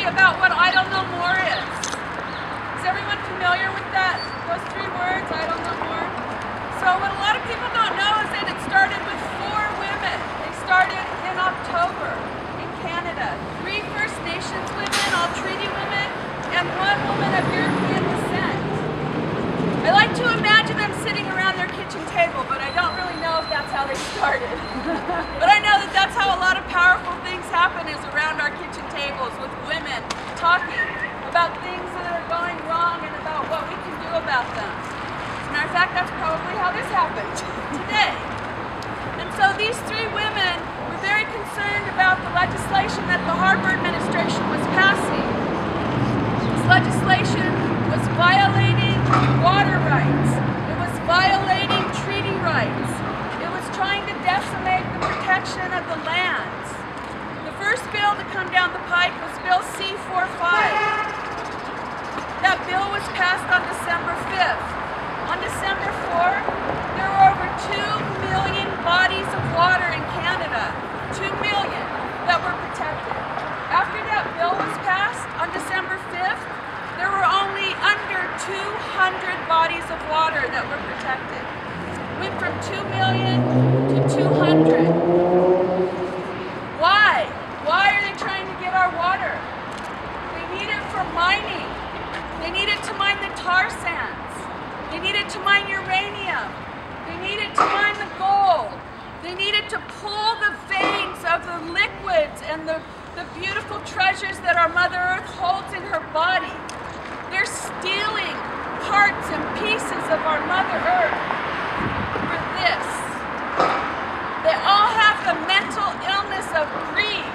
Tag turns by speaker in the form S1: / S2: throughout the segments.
S1: story about what I don't know more is. Is everyone familiar with that? Those 3 words, I don't know more? So what a lot of people don't know is that it started with 4 women. They started in October in Canada. 3 First Nations women, all treaty women, and 1 woman of European descent. I like to imagine them sitting around their kitchen table, but I don't really know if that's how they started. But I know that that's how a lot of powerful things happen, is around our kitchen tables with women talking about things that are going wrong and about what we can do about them. As a matter of fact, that's probably how this happened today. And so these 3 women were very concerned about the legislation that the Harper administration was passing. This legislation was violating water rights. It was violating treaty rights. It was trying to decimate the protection of the lands. The first bill to come down the pike was Bill C-45. That bill was passed on December 5th. On December 4th, there were over 2 million bodies of water in Canada. 2 million that were protected. After that bill was passed on December 5th, there were only under 200 bodies of water that were protected. Went from 2 million to 200. Why? Why are they trying to get our water? They need it for mining. They need it to mine the tar sands. They need it to mine uranium. They need it to mine the gold. They need it to pull the veins of the liquids and the beautiful treasures that our Mother Earth holds in her body. They're stealing parts and pieces of our Mother Earth for this. They all have the mental illness of greed.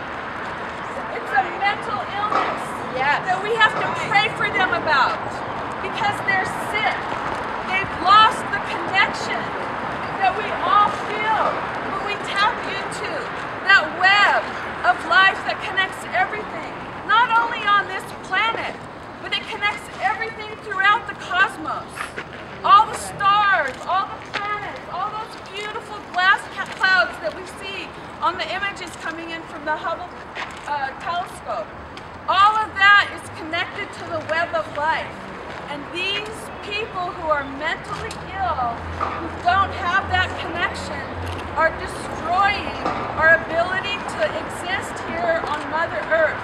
S1: It's a mental illness that we have to pray for them about, because they're sick. They've lost the connection that we all feel when we tap into that web of life that connects everything, not only on this planet, but it connects everything throughout the cosmos. All the stars, all the planets, all those beautiful glass clouds that we see on the images coming in from the Hubble telescope. All of that is connected to the web of life. And these people who are mentally ill, who don't have that connection, are destroying our ability to exist here on Mother Earth.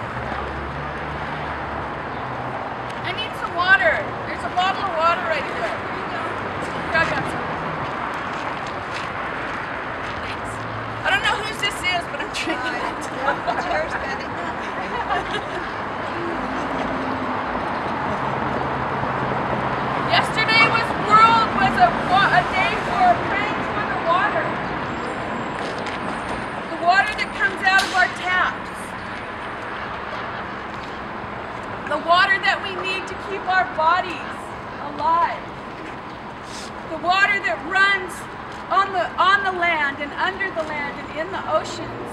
S1: I need some water. There's a bottle of water right here. Here you go. Grab that. Thanks. I don't know whose this is, but I'm drinking it.
S2: Cheers, Pennie.
S1: Yesterday was a day for praying for the water. The water that comes out of our taps. The water that we need to keep our bodies alive. The water that runs on the land and under the land and in the oceans.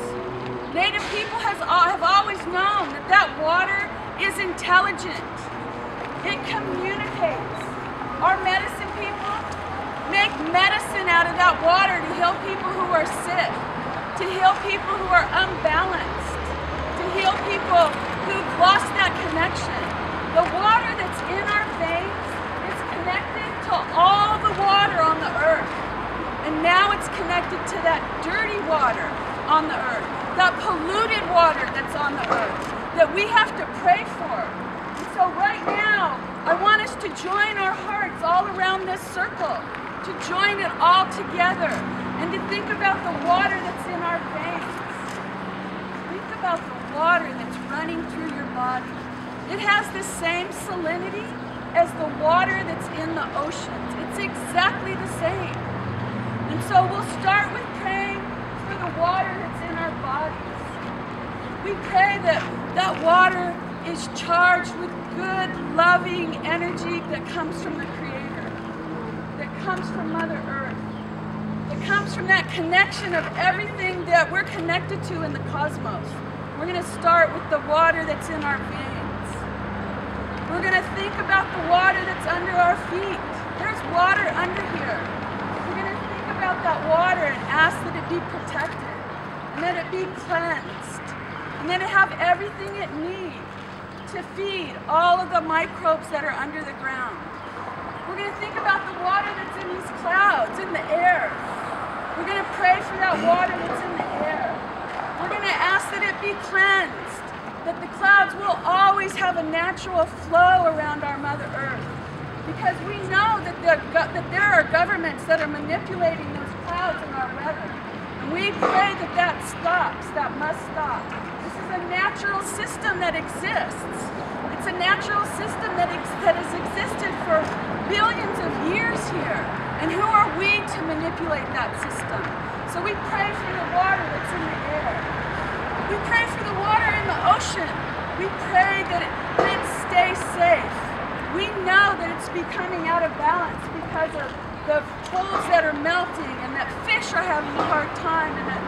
S1: Native people have always known that that water is intelligent. It communicates. Our medicine people make medicine out of that water to heal people who are sick, to heal people who are unbalanced, to heal people who've lost that connection. The water that's in our veins is connected to all the water on the earth. And now it's connected to that dirty water on the earth, that polluted water that's on the earth, that we have to pray for. And so right now, I want us to join our hearts all around this circle, to join it all together, and to think about the water that's in our veins. Think about the water that's running through your body. It has the same salinity as the water that's in the oceans. It's exactly the same. And so we'll start with praying for the water that's in our bodies. We pray that that water is charged with good, loving energy that comes from the Creator, that comes from Mother Earth, that comes from that connection of everything that we're connected to in the cosmos. We're going to start with the water that's in our veins. We're going to think about the water that's under our feet. There's water under here. We're going to think about that water and ask that it be protected, and that it be cleansed, and that it have everything it needs to feed all of the microbes that are under the ground. We're going to think about the water that's in these clouds, in the air. We're going to pray for that water that's in the air. We're going to ask that it be cleansed, that the clouds will always have a natural flow around our Mother Earth. Because we know that there are governments that are manipulating those clouds in our weather. And we pray that that stops, that must stop. This is a natural system that exists. It's a natural system that has existed for billions of years here. And who are we to manipulate that system? So we pray for the water that's in the air. We pray for the water in the ocean. We pray that it stays safe. We know that it's becoming out of balance because of the poles that are melting and that fish are having a hard time, and that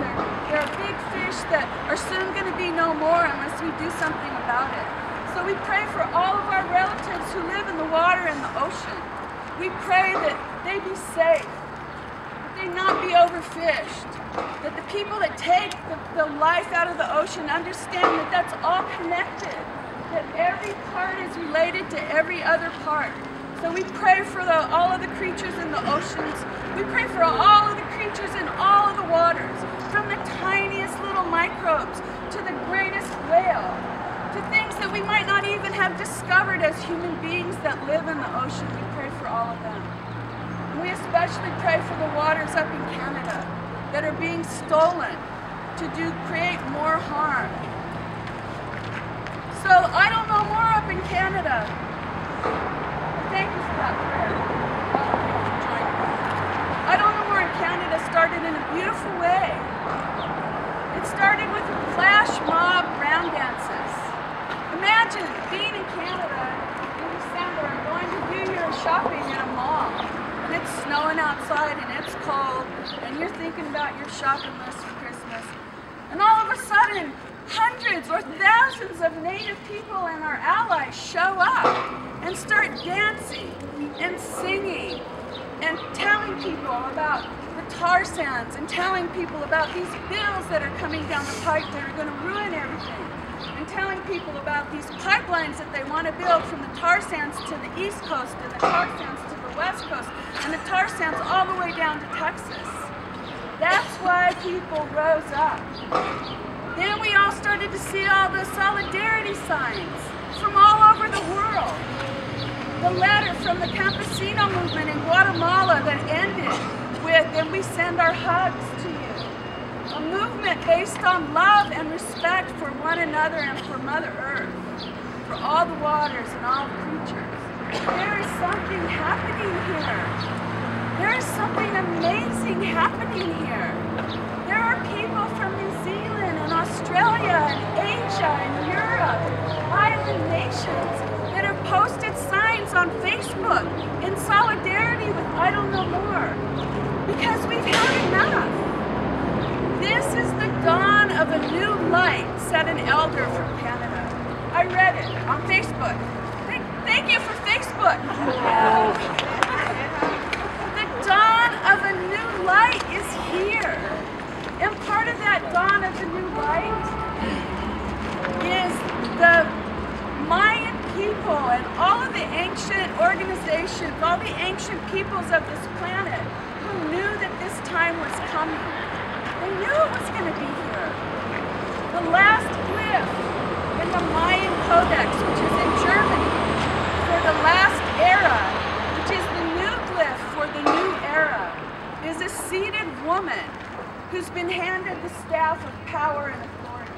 S1: there are big fish that are soon going to be no more unless we do something about it. So we pray for all of our relatives who live in the water and the ocean. We pray that they be safe, that they not be overfished, that the people that take the life out of the ocean understand that that's all connected, that every part is related to every other part. So we pray for all of the creatures in the oceans. We pray for all of the creatures in all of the waters, from the tiniest little microbes to the greatest whale, to things that we might not even have discovered as human beings that live in the ocean. We pray for all of them. And we especially pray for the waters up in Canada that are being stolen to create more harm. So I don't know more up in Canada. Thank you for that prayer. I don't know more in Canada started in a beautiful way. It started with flash mob round dances. Imagine being in Canada in December and going to do your shopping in a mall. And it's snowing outside and it's cold and you're thinking about your shopping list for Christmas. And all of a sudden, hundreds or thousands of Native people and our allies show up and start dancing and singing and telling people about the tar sands and telling people about these bills that are coming down the pipe that are going to ruin everything, and telling people about these pipelines that they want to build from the tar sands to the East Coast and the tar sands to the West Coast and the tar sands all the way down to Texas. That's why people rose up. Then we all started to see all the solidarity signs from all over the world. The letter from the Campesino movement in Guatemala that ended with, "And we send our hugs to you." A movement based on love and respect for one another and for Mother Earth, for all the waters and all the creatures. There is something happening here. There is something amazing happening here. There are people from New Zealand and Australia and Asia and Europe, island nations, that have posted signs on Facebook in solidarity with I Don't Know More, because we've had enough. This is the dawn of a new light, said an elder from Canada. I read it on Facebook. Thank you for Facebook. The dawn of a new light is here. And part of that dawn of the new light is the Mayan people and all of the ancient organizations, all the ancient peoples of this planet who knew that this time was coming. They knew it was going to be here. The last glyph in the Mayan Codex, which is in Germany, for the last era, which is the new glyph for the new era, is a seated woman who's been handed the staff of power and authority.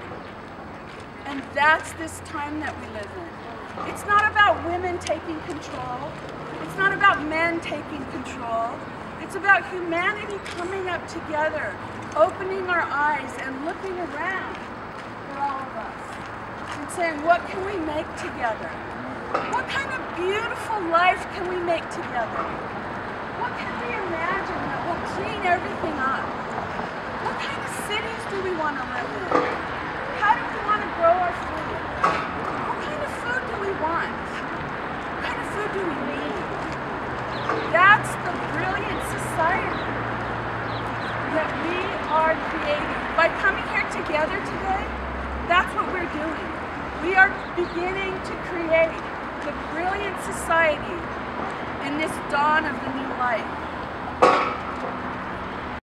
S1: And that's this time that we live in. It's not about women taking control. It's not about men taking control. It's about humanity coming up together, opening our eyes and looking around for all of us and saying, what can we make together? What kind of beautiful life can we make together? What can we imagine that will clean everything up? What kind of cities do we want to live in? How do we want to grow our food? What kind of food do we want? What kind of food do we need? That's the brilliant society that we are creating. By coming here together today, that's what we're doing. We are beginning to create the brilliant society in this dawn of the new life.